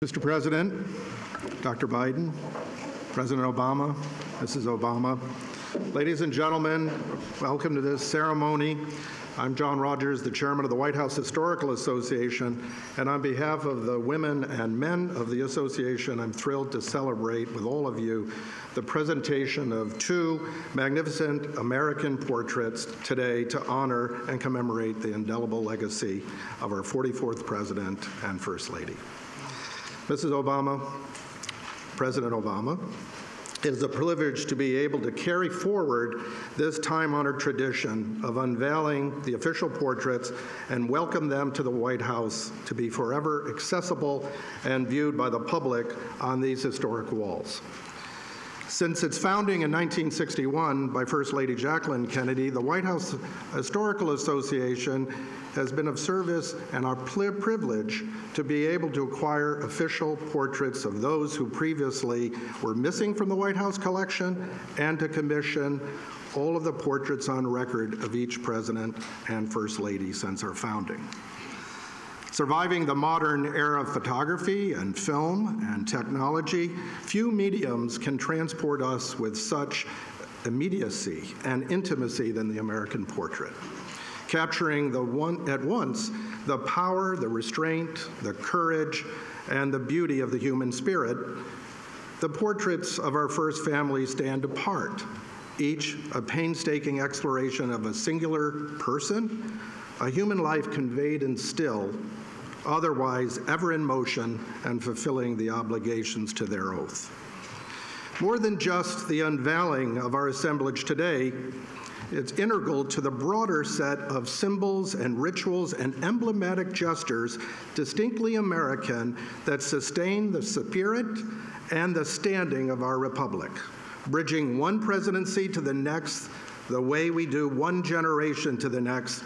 Mr. President, Dr. Biden, President Obama, Mrs. Obama, ladies and gentlemen, welcome to this ceremony. I'm John Rogers, the chairman of the White House Historical Association, and on behalf of the women and men of the association, I'm thrilled to celebrate with all of you the presentation of two magnificent American portraits today to honor and commemorate the indelible legacy of our 44th President and First Lady. Mrs. Obama, President Obama, it is a privilege to be able to carry forward this time-honored tradition of unveiling the official portraits and welcome them to the White House to be forever accessible and viewed by the public on these historic walls. Since its founding in 1961 by First Lady Jacqueline Kennedy, the White House Historical Association has been of service and our privilege to be able to acquire official portraits of those who previously were missing from the White House collection and to commission all of the portraits on record of each President and First Lady since our founding. Surviving the modern era of photography and film and technology, few mediums can transport us with such immediacy and intimacy than the American portrait, capturing at once the power, the restraint, the courage, and the beauty of the human spirit. The portraits of our first family stand apart, each a painstaking exploration of a singular person, a human life conveyed in still, otherwise ever in motion and fulfilling the obligations to their oath. More than just the unveiling of our assemblage today, it's integral to the broader set of symbols and rituals and emblematic gestures distinctly American that sustain the spirit and the standing of our republic, bridging one presidency to the next the way we do one generation to the next,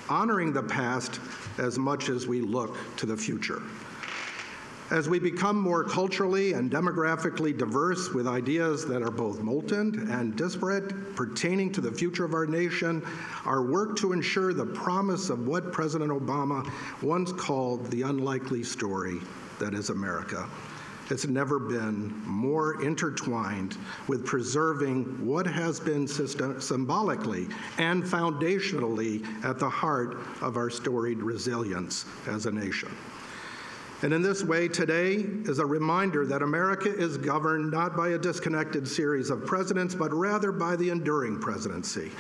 honoring the past as much as we look to the future. As we become more culturally and demographically diverse with ideas that are both molten and disparate pertaining to the future of our nation, our work to ensure the promise of what President Obama once called the unlikely story that is America. It's never been more intertwined with preserving what has been symbolically and foundationally at the heart of our storied resilience as a nation. And in this way, today is a reminder that America is governed not by a disconnected series of presidents, but rather by the enduring presidency.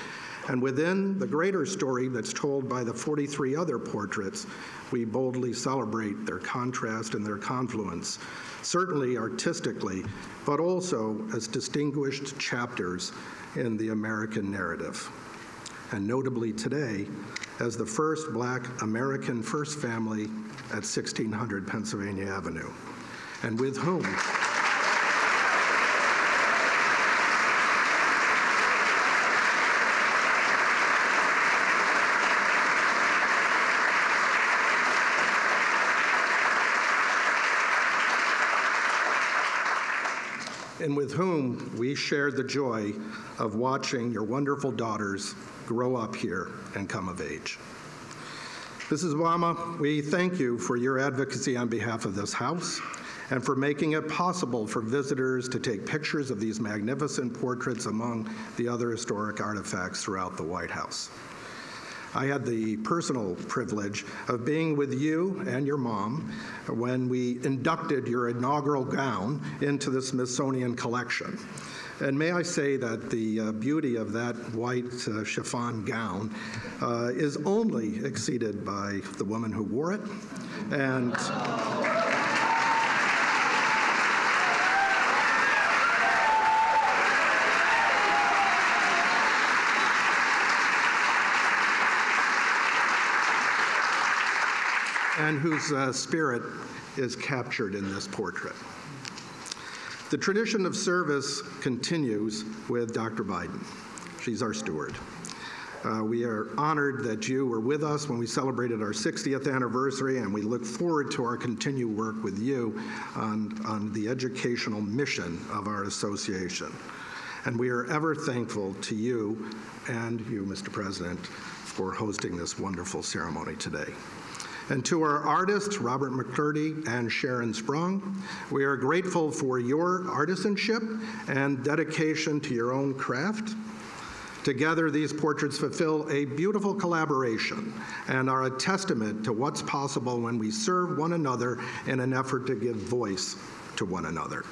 And within the greater story that's told by the 43 other portraits, we boldly celebrate their contrast and their confluence, certainly artistically, but also as distinguished chapters in the American narrative. And notably today, as the first Black American first family at 1600 Pennsylvania Avenue, and with whom we shared the joy of watching your wonderful daughters grow up here and come of age. Mrs. Obama, we thank you for your advocacy on behalf of this House and for making it possible for visitors to take pictures of these magnificent portraits among the other historic artifacts throughout the White House. I had the personal privilege of being with you and your mom when we inducted your inaugural gown into the Smithsonian collection. And may I say that the beauty of that white chiffon gown is only exceeded by the woman who wore it. And whose spirit is captured in this portrait. The tradition of service continues with Dr. Biden. She's our steward. We are honored that you were with us when we celebrated our 60th anniversary, and we look forward to our continued work with you on the educational mission of our association. And we are ever thankful to you and you, Mr. President, for hosting this wonderful ceremony today. And to our artists, Robert McCurdy and Sharon Sprung, we are grateful for your artisanship and dedication to your own craft. Together, these portraits fulfill a beautiful collaboration and are a testament to what's possible when we serve one another in an effort to give voice to one another.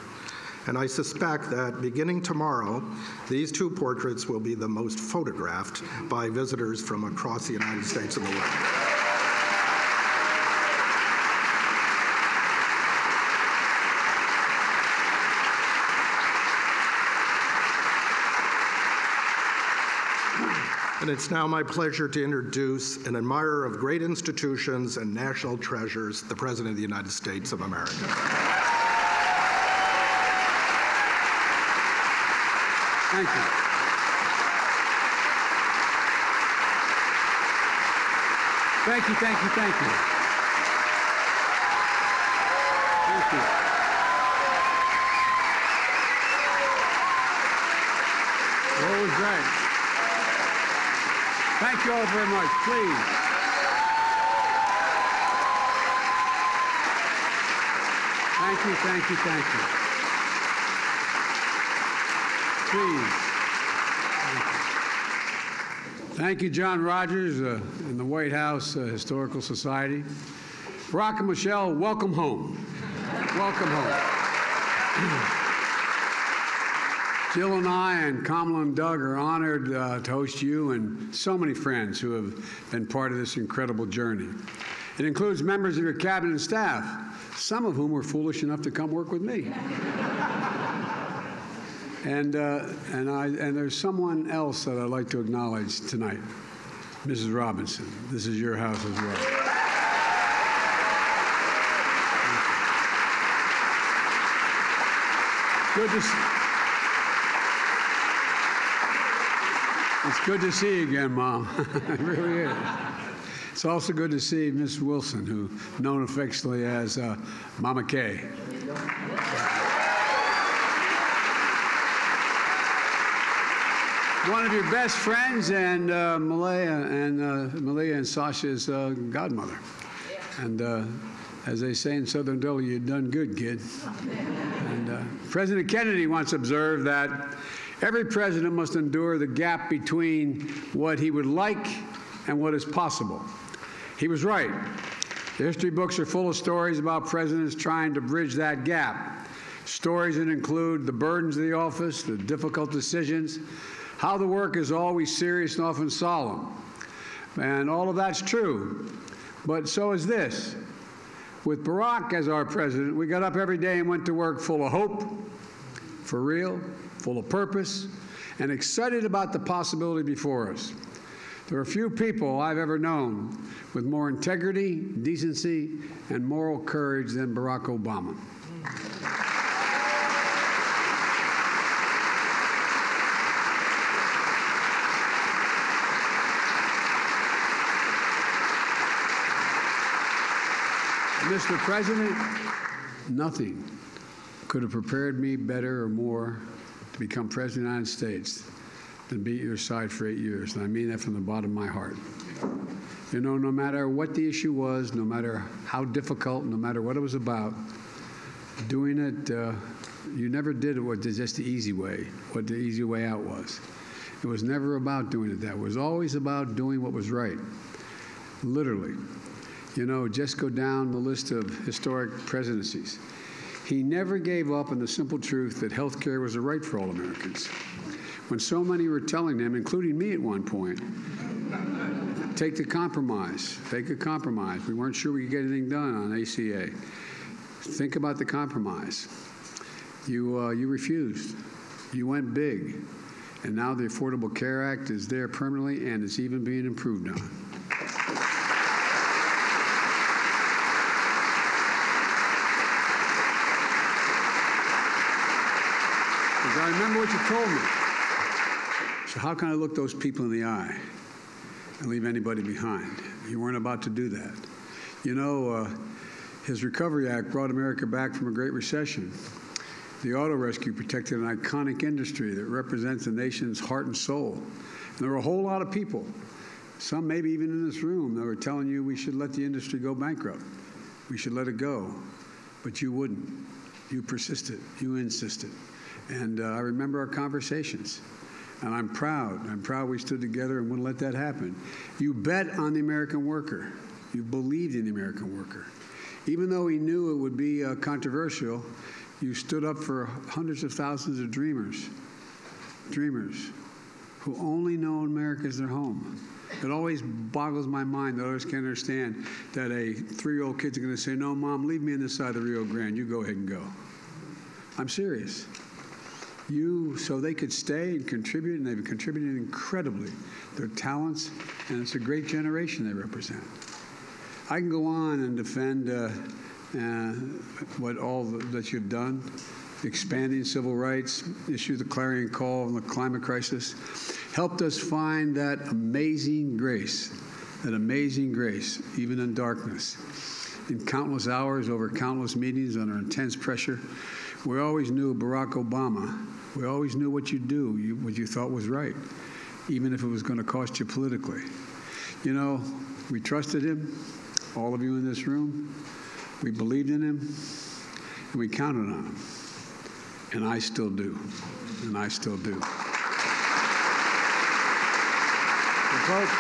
And I suspect that beginning tomorrow, these two portraits will be the most photographed by visitors from across the United States and the world. And it's now my pleasure to introduce an admirer of great institutions and national treasures, the President of the United States of America. Thank you. Thank you, thank you, thank you. Thank you. That was great. Thank you all very much. Please. Thank you, thank you, thank you. Please. Thank you, John Rogers and the White House Historical Society. Barack and Michelle, welcome home. Welcome home. Jill and I and Kamala and Doug are honored to host you and so many friends who have been part of this incredible journey. It includes members of your cabinet and staff, some of whom were foolish enough to come work with me. And there's someone else that I'd like to acknowledge tonight, Mrs. Robinson. This is your house as well. It's good to see you again, Mom. It really is. It's also good to see Miss Wilson, who known affectionately as Mama Kay. One of your best friends, and Malia and Sasha's godmother. And as they say in Southern Delaware, you've done good, kid. And President Kennedy once observed that every president must endure the gap between what he would like and what is possible. He was right. The history books are full of stories about presidents trying to bridge that gap. Stories that include the burdens of the office, the difficult decisions, how the work is always serious and often solemn. And all of that's true, but so is this. With Barack as our president, we got up every day and went to work full of hope, for real, full of purpose, and excited about the possibility before us. There are few people I've ever known with more integrity, decency, and moral courage than Barack Obama. Mr. President, nothing could have prepared me better or more to become President of the United States than be at your side for 8 years. And I mean that from the bottom of my heart. You know, no matter what the issue was, no matter how difficult, no matter what it was about, doing it, you never did it with just the easy way, what the easy way out was. It was never about doing it that way. It was always about doing what was right, literally. You know, just go down the list of historic presidencies. He never gave up on the simple truth that health care was a right for all Americans. When so many were telling them, including me at one point, take the compromise, take a compromise. We weren't sure we could get anything done on ACA. Think about the compromise. You refused. You went big. And now the Affordable Care Act is there permanently, and it's even being improved on. I remember what you told me. So how can I look those people in the eye and leave anybody behind? You weren't about to do that. You know, his Recovery Act brought America back from a great recession. The auto rescue protected an iconic industry that represents the nation's heart and soul. And there were a whole lot of people some maybe even in this room, that were telling you we should let the industry go bankrupt. We should let it go. But you wouldn't. You persisted. You insisted. And I remember our conversations. And I'm proud. I'm proud we stood together and wouldn't let that happen. You bet on the American worker. You believed in the American worker. Even though he knew it would be controversial, you stood up for hundreds of thousands of dreamers who only know America as their home. It always boggles my mind that I always can't understand that a 3-year-old kid's going to say, no, Mom, leave me on this side of the Rio Grande. You go ahead and go. I'm serious. So they could stay and contribute, and they've contributed incredibly. Their talents, and it's a great generation they represent. I can go on and defend that you've done, expanding civil rights, issued the clarion call on the climate crisis, helped us find that amazing grace, even in darkness. In countless hours, over countless meetings, under intense pressure, we always knew Barack Obama. We always knew what you'd do, what you thought was right, even if it was going to cost you politically. You know, we trusted him, all of you in this room. We believed in him, and we counted on him. And I still do. And I still do. Folks,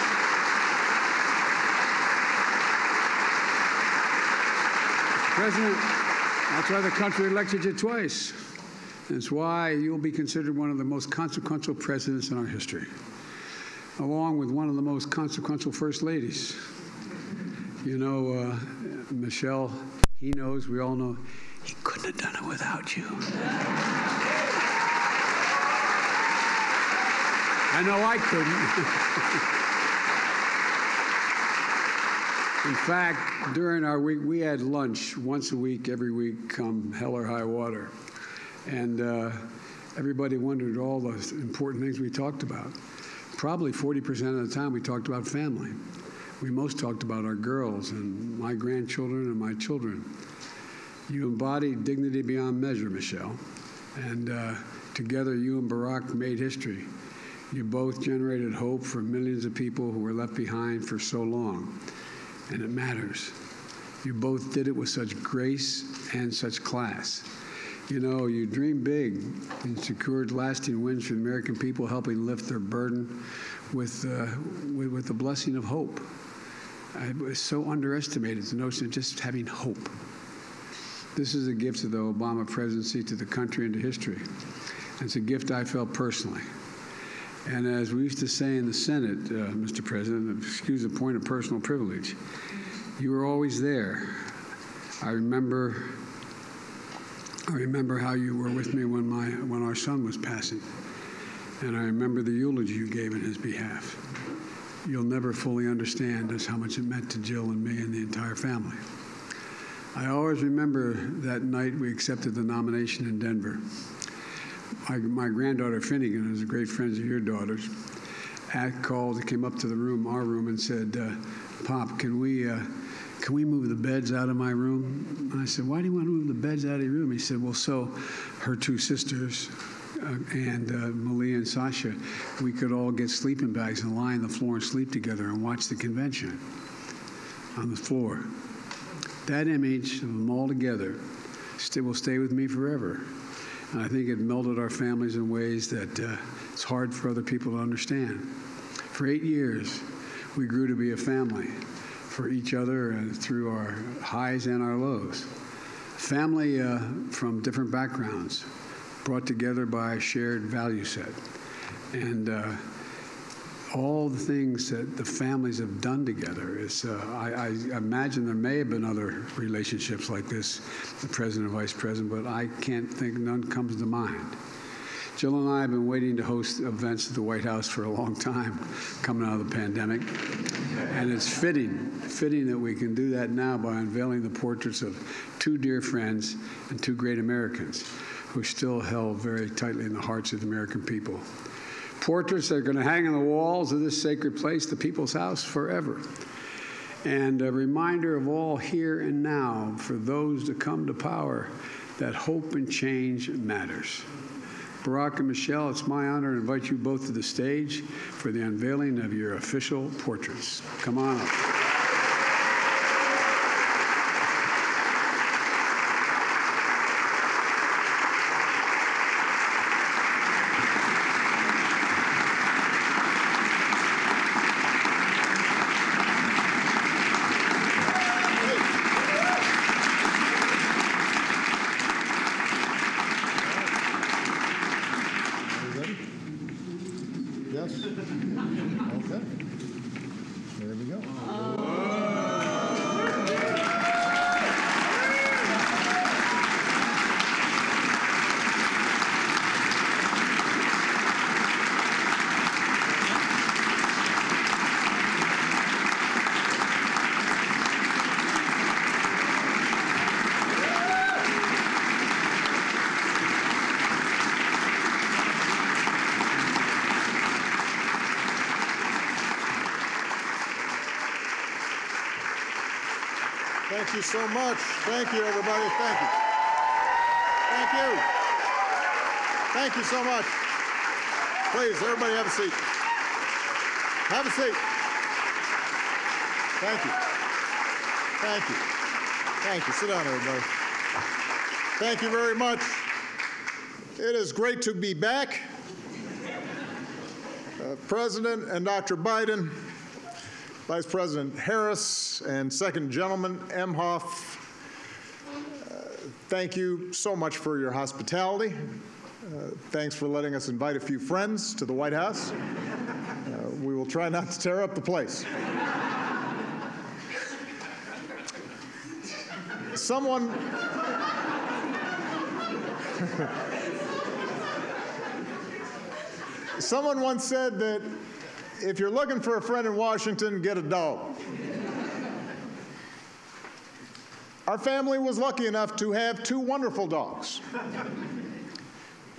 Mr. President, that's why the country elected you twice. And it's why you'll be considered one of the most consequential presidents in our history, along with one of the most consequential first ladies. You know, Michelle, he knows, we all know, he couldn't have done it without you. I know I couldn't. In fact, during our week, we had lunch once a week, every week, come hell or high water. And everybody wondered all the important things we talked about. Probably 40% of the time we talked about family. We most talked about our girls and my grandchildren and my children. You embodied dignity beyond measure, Michelle. And together, you and Barack made history. You both generated hope for millions of people who were left behind for so long. And it matters. You both did it with such grace and such class. You know, you dreamed big and secured lasting wins for the American people, helping lift their burden with the blessing of hope. It was so underestimated, the notion of just having hope. This is a gift of the Obama presidency to the country and to history. And it's a gift I felt personally. And as we used to say in the Senate, Mr. President, excuse the point of personal privilege, you were always there. I remember how you were with me when our son was passing. And I remember the eulogy you gave in his behalf. You'll never fully understand just how much it meant to Jill and me and the entire family. I always remember that night we accepted the nomination in Denver. My granddaughter Finnegan, who's a great friend of your daughter's, came up to our room, and said, "Pop, can we move the beds out of my room?" And I said, "Why do you want to move the beds out of your room?" He said, "Well, so her two sisters and Malia and Sasha, we could all get sleeping bags and lie on the floor and sleep together and watch the convention on the floor." That image of them all together will stay with me forever. And I think it melded our families in ways that it's hard for other people to understand. For 8 years, we grew to be a family for each other and through our highs and our lows. Family from different backgrounds, brought together by a shared value set. And all the things that the families have done together is, I imagine there may have been other relationships like this, the president and vice president, but I can't think, none comes to mind. Jill and I have been waiting to host events at the White House for a long time, coming out of the pandemic. And it's fitting that we can do that now by unveiling the portraits of two dear friends and two great Americans who are still held very tightly in the hearts of the American people. Portraits that are going to hang on the walls of this sacred place, the People's House, forever. And a reminder of all here and now for those to come to power that hope and change matters. Barack and Michelle, it's my honor to invite you both to the stage for the unveiling of your official portraits. Come on up. Yes? Okay. There we go. Thank you so much. Thank you, everybody. Thank you. Thank you. Thank you so much. Please, everybody have a seat. Have a seat. Thank you. Thank you. Thank you. Sit down, everybody. Thank you very much. It is great to be back. President and Dr. Biden, Vice President Harris, and Second Gentleman Emhoff, thank you so much for your hospitality. Thanks for letting us invite a few friends to the White House. We will try not to tear up the place. Someone once said that if you're looking for a friend in Washington, get a dog. Our family was lucky enough to have 2 wonderful dogs.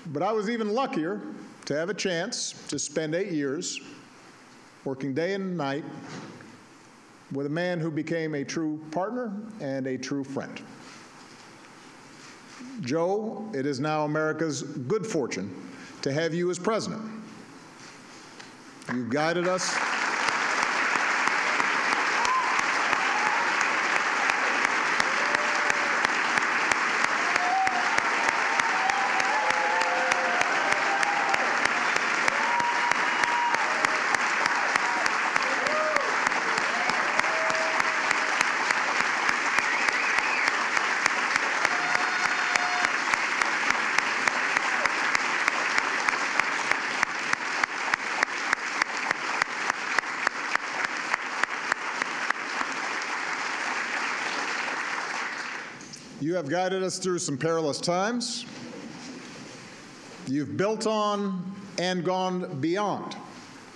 But I was even luckier to have a chance to spend 8 years working day and night with a man who became a true partner and a true friend. Joe, it is now America's good fortune to have you as president. You guided us. You have guided us through some perilous times. You've built on and gone beyond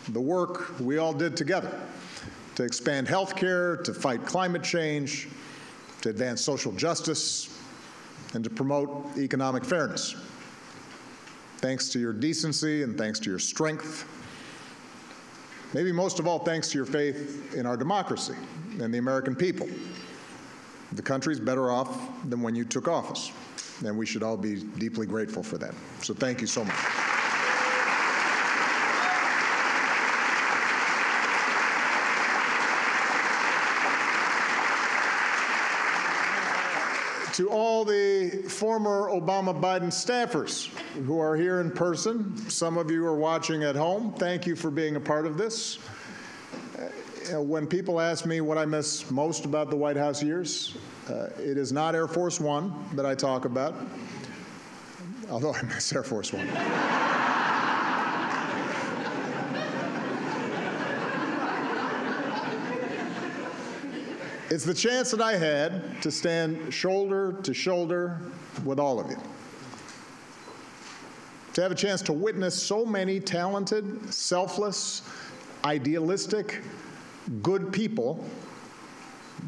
the work we all did together to expand health care, to fight climate change, to advance social justice, and to promote economic fairness. Thanks to your decency and thanks to your strength, maybe most of all thanks to your faith in our democracy and the American people. The country's better off than when you took office, and we should all be deeply grateful for that. So thank you so much. To all the former Obama-Biden staffers who are here in person, some of you are watching at home, thank you for being a part of this. When people ask me what I miss most about the White House years, it is not Air Force One that I talk about, although I miss Air Force One. It's the chance that I had to stand shoulder to shoulder with all of you. To have a chance to witness so many talented, selfless, idealistic, good people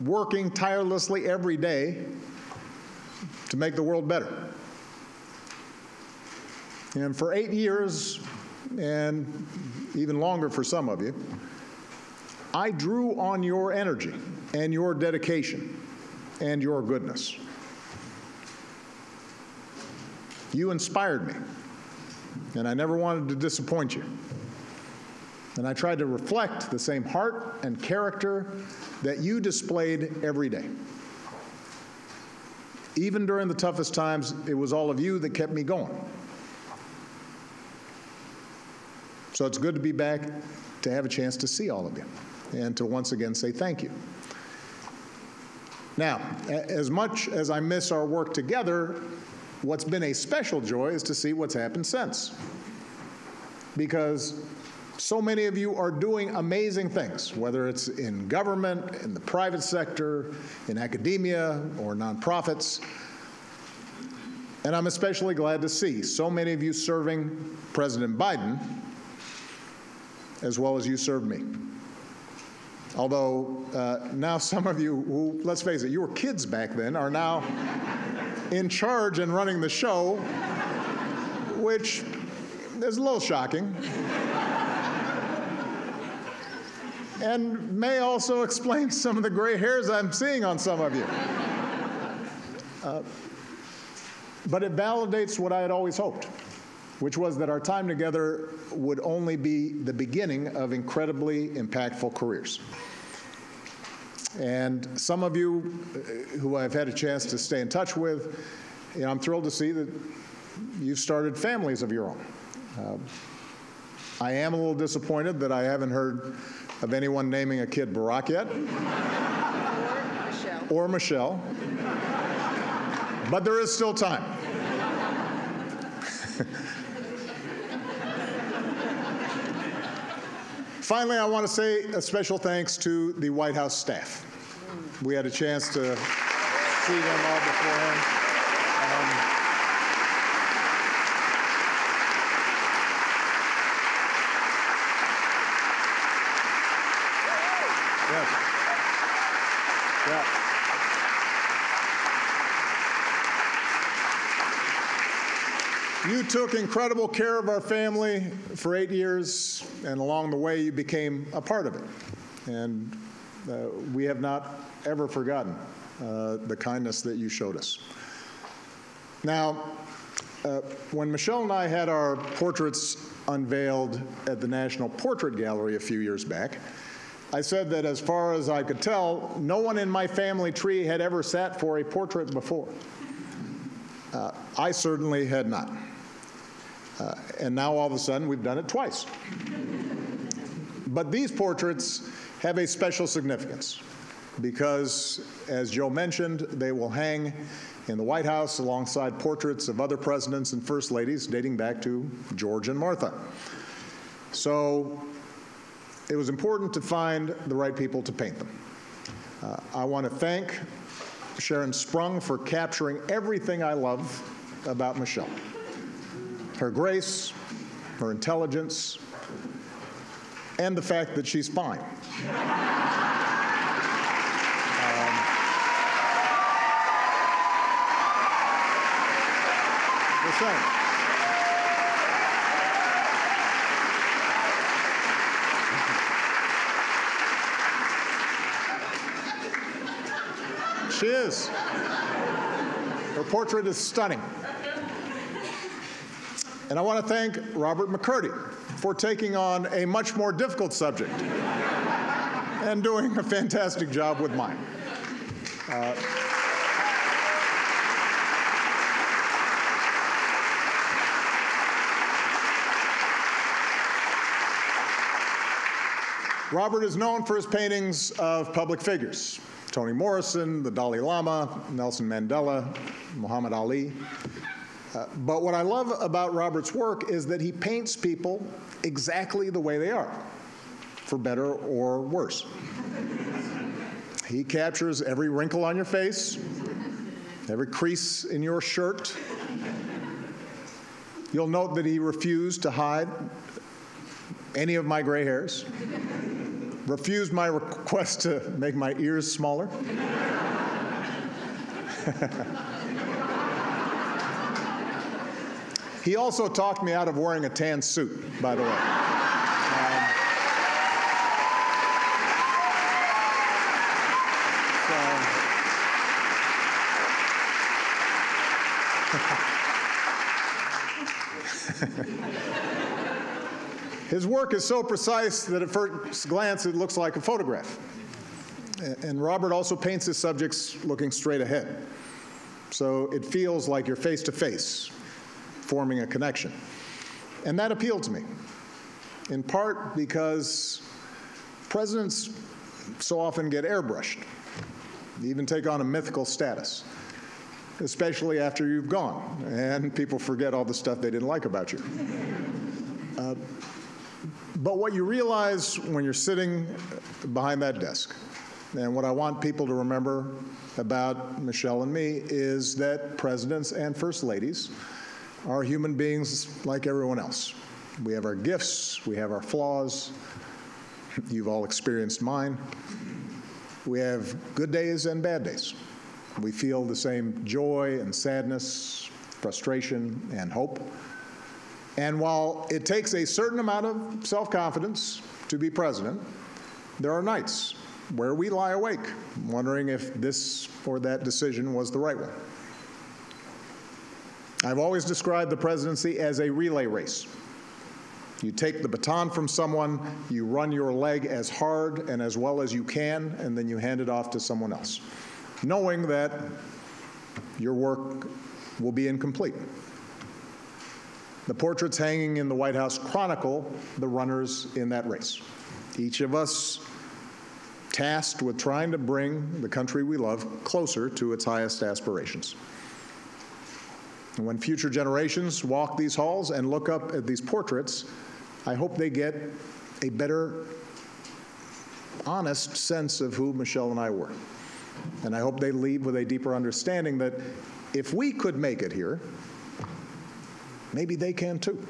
working tirelessly every day to make the world better. And for 8 years, and even longer for some of you, I drew on your energy and your dedication and your goodness. You inspired me. and I never wanted to disappoint you. And I tried to reflect the same heart and character that you displayed every day. Even during the toughest times, it was all of you that kept me going. So it's good to be back, to have a chance to see all of you, and to once again say thank you. Now, as much as I miss our work together, what's been a special joy is to see what's happened since. Because so many of you are doing amazing things, whether it's in government, in the private sector, in academia, or nonprofits. And I'm especially glad to see so many of you serving President Biden, as well as you served me. Although now some of you who, let's face it, you were kids back then, are now in charge and running the show, which is a little shocking. And may also explain some of the gray hairs I'm seeing on some of you. But it validates what I had always hoped, which was that our time together would only be the beginning of incredibly impactful careers. And some of you who I've had a chance to stay in touch with, I'm thrilled to see that you've started families of your own. I am a little disappointed that I haven't heard of anyone naming a kid Barack yet. Or Michelle. But there is still time. Finally, I want to say a special thanks to the White House staff. We had a chance to see them all beforehand. Yes. Yeah. You took incredible care of our family for 8 years, and along the way you became a part of it. And we have not ever forgotten the kindness that you showed us. Now, when Michelle and I had our portraits unveiled at the National Portrait Gallery a few years back, I said that as far as I could tell, no one in my family tree had ever sat for a portrait before. I certainly had not. And now all of a sudden we've done it twice. But these portraits have a special significance because, as Joe mentioned, they will hang in the White House alongside portraits of other presidents and first ladies dating back to George and Martha. So it was important to find the right people to paint them. I want to thank Sharon Sprung for capturing everything I love about Michelle. Her grace, her intelligence, and the fact that she's fine. The same. She is. Her portrait is stunning. And I want to thank Robert McCurdy for taking on a much more difficult subject and doing a fantastic job with mine. Robert is known for his paintings of public figures: Toni Morrison, the Dalai Lama, Nelson Mandela, Muhammad Ali. But what I love about Robert's work is that he paints people exactly the way they are, for better or worse. He captures every wrinkle on your face, every crease in your shirt. You'll note that he refused to hide any of my gray hairs, refused my request to make my ears smaller. He also talked me out of wearing a tan suit, by the way. His work is so precise that at first glance it looks like a photograph. And Robert also paints his subjects looking straight ahead. So it feels like you're face to face, forming a connection. And that appealed to me, in part because presidents so often get airbrushed, even take on a mythical status, especially after you've gone, and people forget all the stuff they didn't like about you. But what you realize when you're sitting behind that desk, and what I want people to remember about Michelle and me, is that presidents and first ladies are human beings like everyone else. We have our gifts, we have our flaws. You've all experienced mine. We have good days and bad days. We feel the same joy and sadness, frustration and hope. And while it takes a certain amount of self-confidence to be president, there are nights where we lie awake, wondering if this or that decision was the right one. I've always described the presidency as a relay race. You take the baton from someone, you run your leg as hard and as well as you can, and then you hand it off to someone else, knowing that your work will be incomplete. The portraits hanging in the White House chronicle the runners in that race. Each of us tasked with trying to bring the country we love closer to its highest aspirations. And when future generations walk these halls and look up at these portraits, I hope they get a better, honest sense of who Michelle and I were. And I hope they leave with a deeper understanding that if we could make it here, maybe they can too.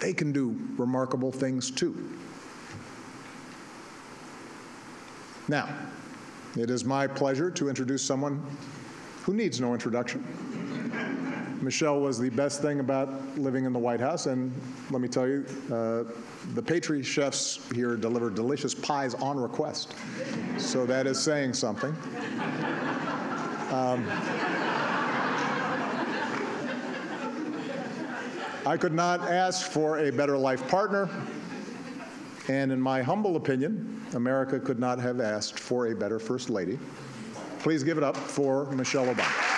They can do remarkable things too. Now, it is my pleasure to introduce someone who needs no introduction. Michelle was the best thing about living in the White House, and let me tell you, the pastry chefs here deliver delicious pies on request, so that is saying something. I could not ask for a better life partner, and in my humble opinion, America could not have asked for a better First Lady. Please give it up for Michelle Obama.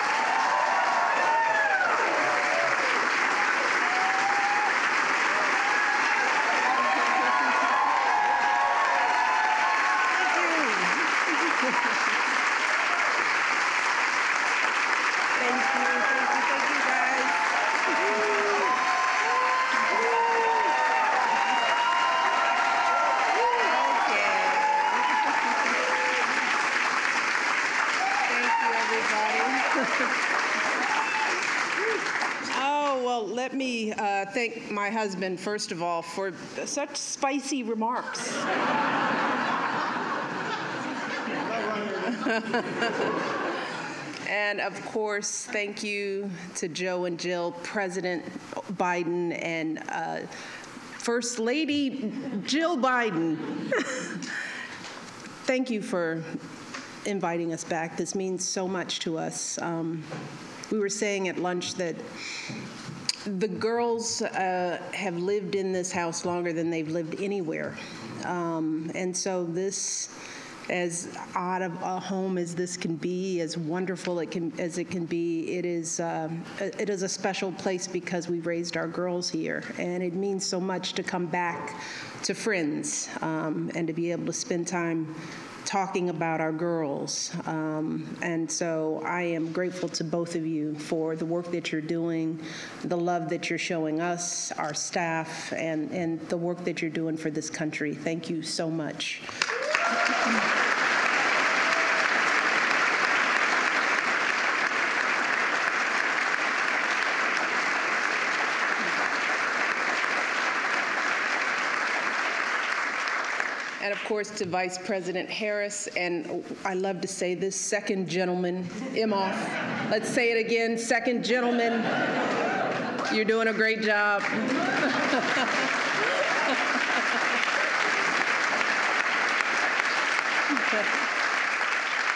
Let me thank my husband, first of all, for such spicy remarks. And of course, thank you to Joe and Jill, President Biden, and First Lady Jill Biden. Thank you for inviting us back. This means so much to us. We were saying at lunch that the girls have lived in this house longer than they've lived anywhere. And so this, as odd of a home as this can be, as wonderful as it can be, it is a special place because we raised our girls here. And it means so much to come back to friends and to be able to spend time talking about our girls. And so I am grateful to both of you for the work that you're doing, the love that you're showing us, our staff, and the work that you're doing for this country. Thank you so much. And of course, to Vice President Harris, and I love to say this, second gentleman, Imhoff. Let's say it again, second gentleman. You're doing a great job.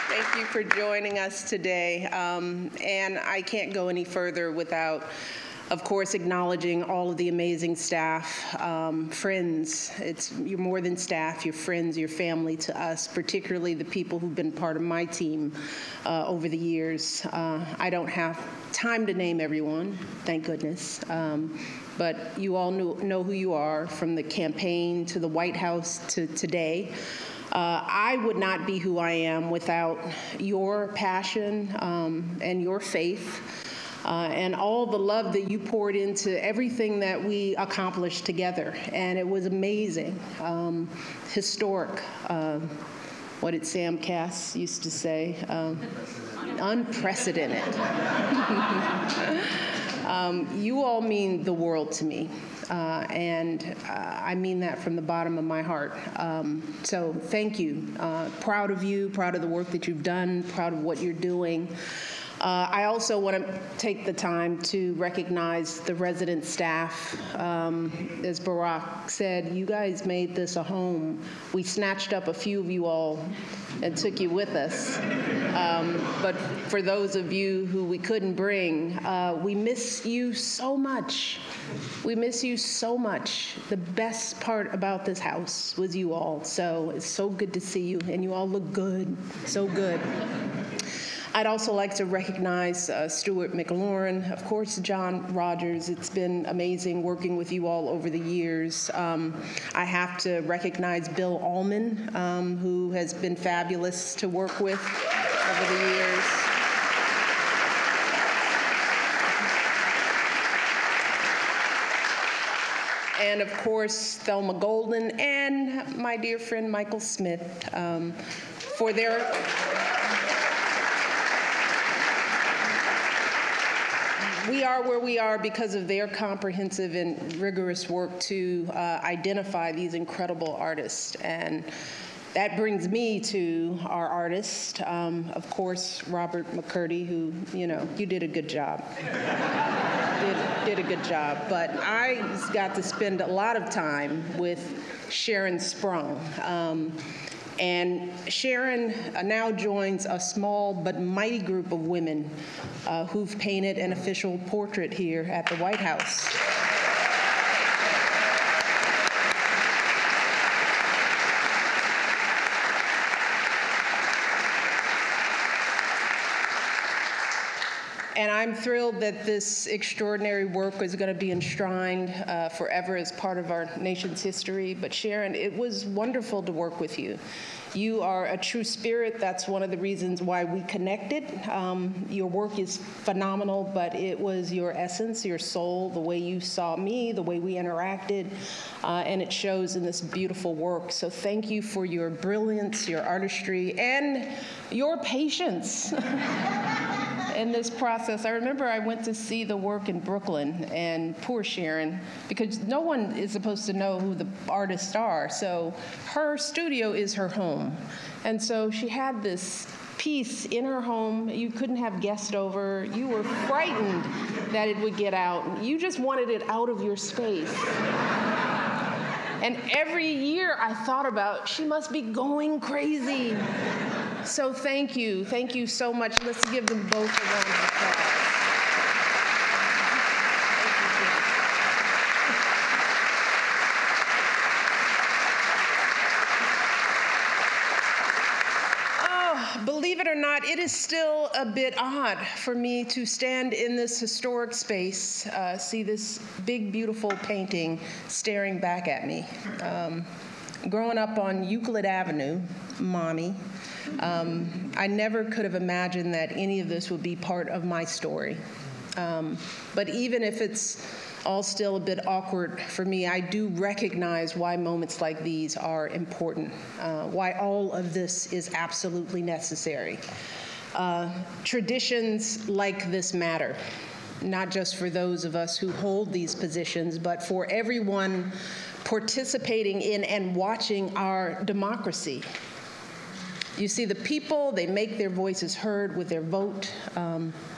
Thank you for joining us today. And I can't go any further without Of course, acknowledging all of the amazing staff, friends. You're more than staff, you're friends, you're family to us, particularly the people who've been part of my team over the years. I don't have time to name everyone, thank goodness. But you all know who you are, from the campaign to the White House to today. I would not be who I am without your passion and your faith. And all the love that you poured into everything that we accomplished together. And it was amazing, historic. What did Sam Cass used to say? Unprecedented. You all mean the world to me. And I mean that from the bottom of my heart. So thank you. Proud of you, proud of the work that you've done, proud of what you're doing. I also want to take the time to recognize the resident staff. As Barack said, you guys made this a home. We snatched up a few of you all and took you with us. But for those of you who we couldn't bring, we miss you so much. We miss you so much. The best part about this house was you all. So it's so good to see you, and you all look good, so good. I'd also like to recognize Stuart McLaurin, of course, John Rogers. It's been amazing working with you all over the years. I have to recognize Bill Allman, who has been fabulous to work with over the years. And of course, Thelma Golden and my dear friend Michael Smith for their we are where we are because of their comprehensive and rigorous work to identify these incredible artists. And that brings me to our artist, of course, Robert McCurdy, who, you did a good job. did a good job. But I got to spend a lot of time with Sharon Sprung. And Sharon now joins a small but mighty group of women who've painted an official portrait here at the White House. And I'm thrilled that this extraordinary work is going to be enshrined forever as part of our nation's history. But Sharon, it was wonderful to work with you. You are a true spirit. That's one of the reasons why we connected. Your work is phenomenal, but it was your essence, your soul, the way you saw me, the way we interacted, and it shows in this beautiful work. So thank you for your brilliance, your artistry, and your patience. In this process. I remember I went to see the work in Brooklyn, and poor Sharon, because no one is supposed to know who the artists are, so her studio is her home. And so she had this piece in her home. You couldn't have guests over. You were frightened that it would get out. You just wanted it out of your space. And every year I thought about, she must be going crazy. So thank you so much. Let's give them both a round of applause. Oh, believe it or not, it is still a bit odd for me to stand in this historic space, see this big, beautiful painting staring back at me. Growing up on Euclid Avenue, Mommy, I never could have imagined that any of this would be part of my story. But even if it's all still a bit awkward for me, I do recognize why moments like these are important, why all of this is absolutely necessary. Traditions like this matter, not just for those of us who hold these positions, but for everyone participating in and watching our democracy. You see, the people, they make their voices heard with their vote.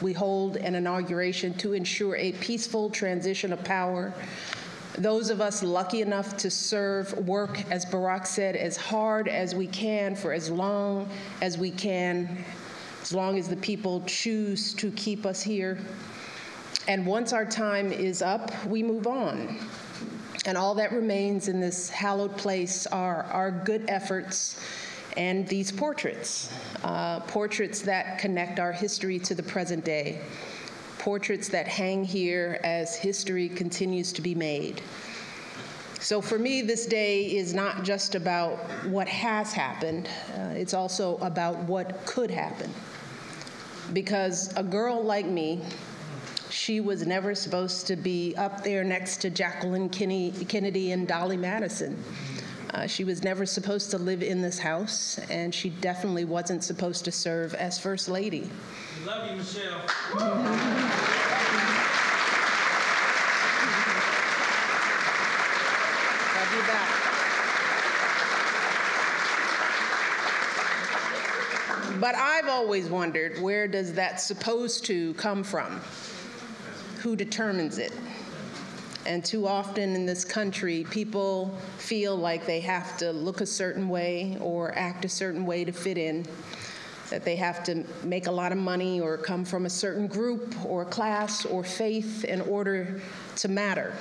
We hold an inauguration to ensure a peaceful transition of power. Those of us lucky enough to serve, work, as Barack said, as hard as we can for as long as we can, as long as the people choose to keep us here. And once our time is up, we move on. And all that remains in this hallowed place are our good efforts and these portraits, portraits that connect our history to the present day, portraits that hang here as history continues to be made. So for me, this day is not just about what has happened, it's also about what could happen. Because a girl like me, she was never supposed to be up there next to Jacqueline Kennedy and Dolly Madison. She was never supposed to live in this house, and she definitely wasn't supposed to serve as First Lady. Love you, Michelle. Love you back. But I've always wondered, where does that supposed to come from? Who determines it? And too often in this country, people feel like they have to look a certain way or act a certain way to fit in, that they have to make a lot of money or come from a certain group or class or faith in order to matter.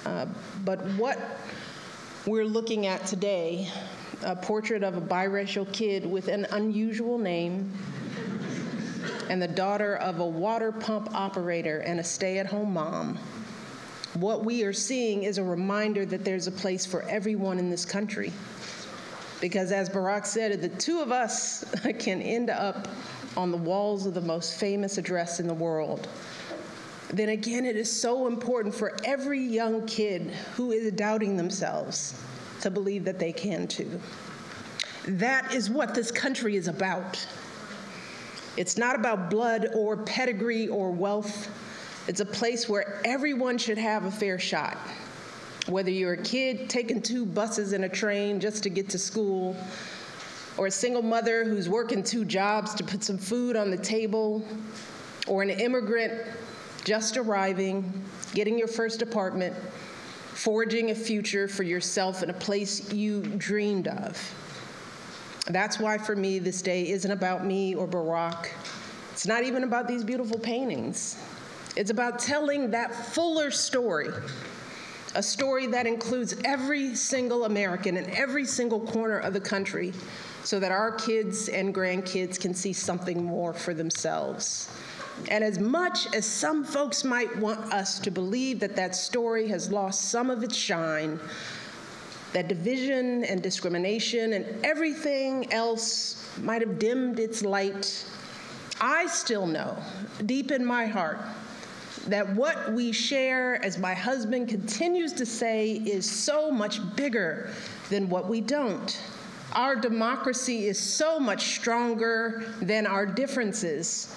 But what we're looking at today, a portrait of a biracial kid with an unusual name and the daughter of a water pump operator and a stay-at-home mom, what we are seeing is a reminder that there's a place for everyone in this country. Because as Barack said, the two of us can end up on the walls of the most famous address in the world. Then again, it is so important for every young kid who is doubting themselves to believe that they can too. That is what this country is about. It's not about blood or pedigree or wealth. It's a place where everyone should have a fair shot. Whether you're a kid taking 2 buses and a train just to get to school, or a single mother who's working 2 jobs to put some food on the table, or an immigrant just arriving, getting your first apartment, forging a future for yourself in a place you dreamed of. That's why for me, this day isn't about me or Barack. It's not even about these beautiful paintings. It's about telling that fuller story, a story that includes every single American in every single corner of the country so that our kids and grandkids can see something more for themselves. And as much as some folks might want us to believe that that story has lost some of its shine, that division and discrimination and everything else might have dimmed its light, I still know, deep in my heart, that what we share, as my husband continues to say, is so much bigger than what we don't. Our democracy is so much stronger than our differences.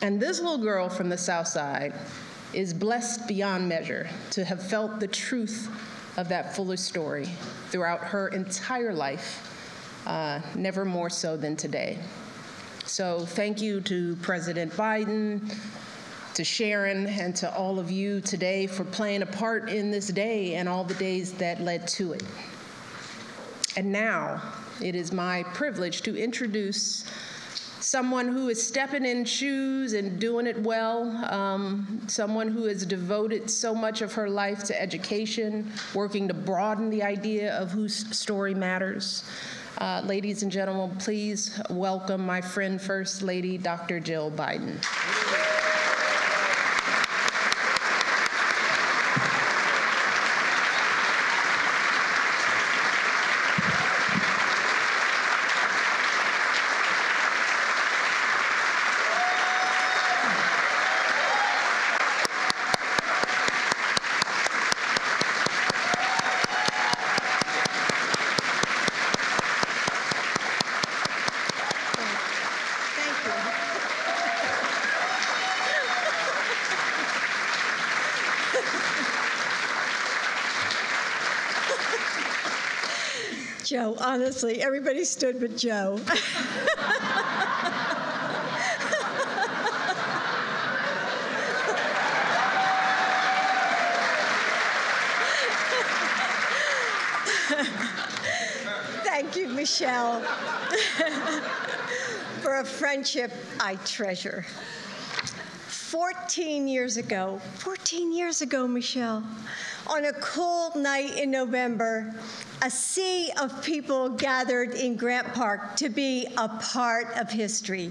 And this little girl from the South Side is blessed beyond measure to have felt the truth of that fuller story throughout her entire life, never more so than today. So thank you to President Biden, to Sharon, and to all of you today for playing a part in this day and all the days that led to it. And now it is my privilege to introduce someone who is stepping in shoes and doing it well, someone who has devoted so much of her life to education, working to broaden the idea of whose story matters. Ladies and gentlemen, please welcome my friend, First Lady, Dr. Jill Biden. Joe, honestly, everybody stood but Joe. Thank you, Michelle, for a friendship I treasure. 14 years ago, Michelle, on a cold night in November, a sea of people gathered in Grant Park to be a part of history.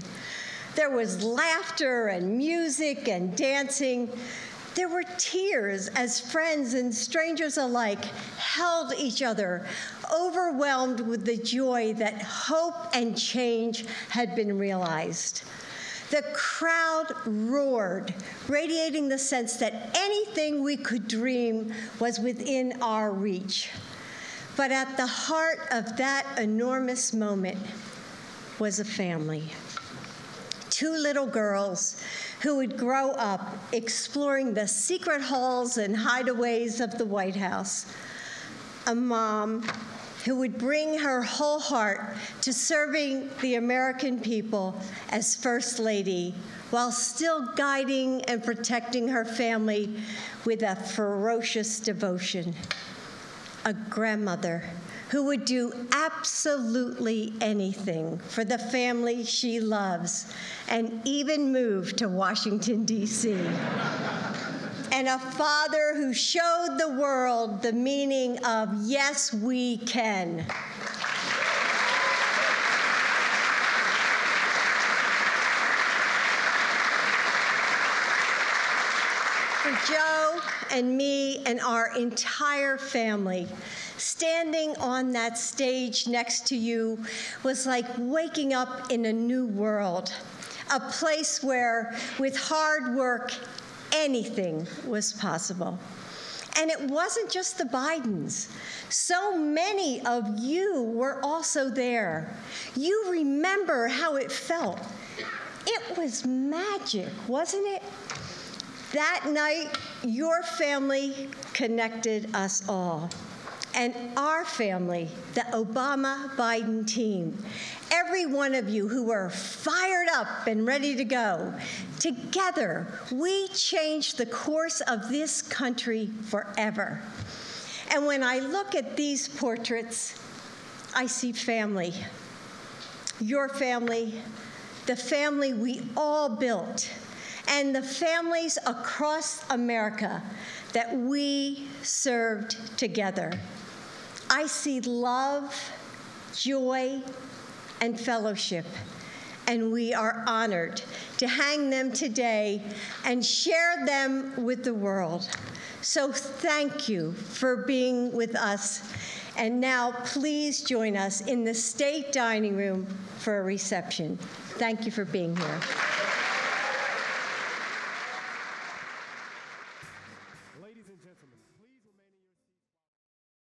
There was laughter and music and dancing. There were tears as friends and strangers alike held each other, overwhelmed with the joy that hope and change had been realized. The crowd roared, radiating the sense that anything we could dream was within our reach. But at the heart of that enormous moment was a family. 2 little girls who would grow up exploring the secret halls and hideaways of the White House. A mom who would bring her whole heart to serving the American people as First Lady, while still guiding and protecting her family with a ferocious devotion. A grandmother who would do absolutely anything for the family she loves, and even move to Washington, D.C. And a father who showed the world the meaning of yes, we can. For Joe and me and our entire family, standing on that stage next to you was like waking up in a new world, a place where, with hard work, anything was possible. And it wasn't just the Bidens. So many of you were also there. You remember how it felt. It was magic, wasn't it? That night, your family connected us all. And our family, the Obama-Biden team, every one of you who were fired up and ready to go, together, we changed the course of this country forever. And when I look at these portraits, I see family. Your family, the family we all built, and the families across America that we served together. I see love, joy, and fellowship, and we are honored to hang them today and share them with the world. So thank you for being with us. And now please join us in the State Dining Room for a reception. Thank you for being here.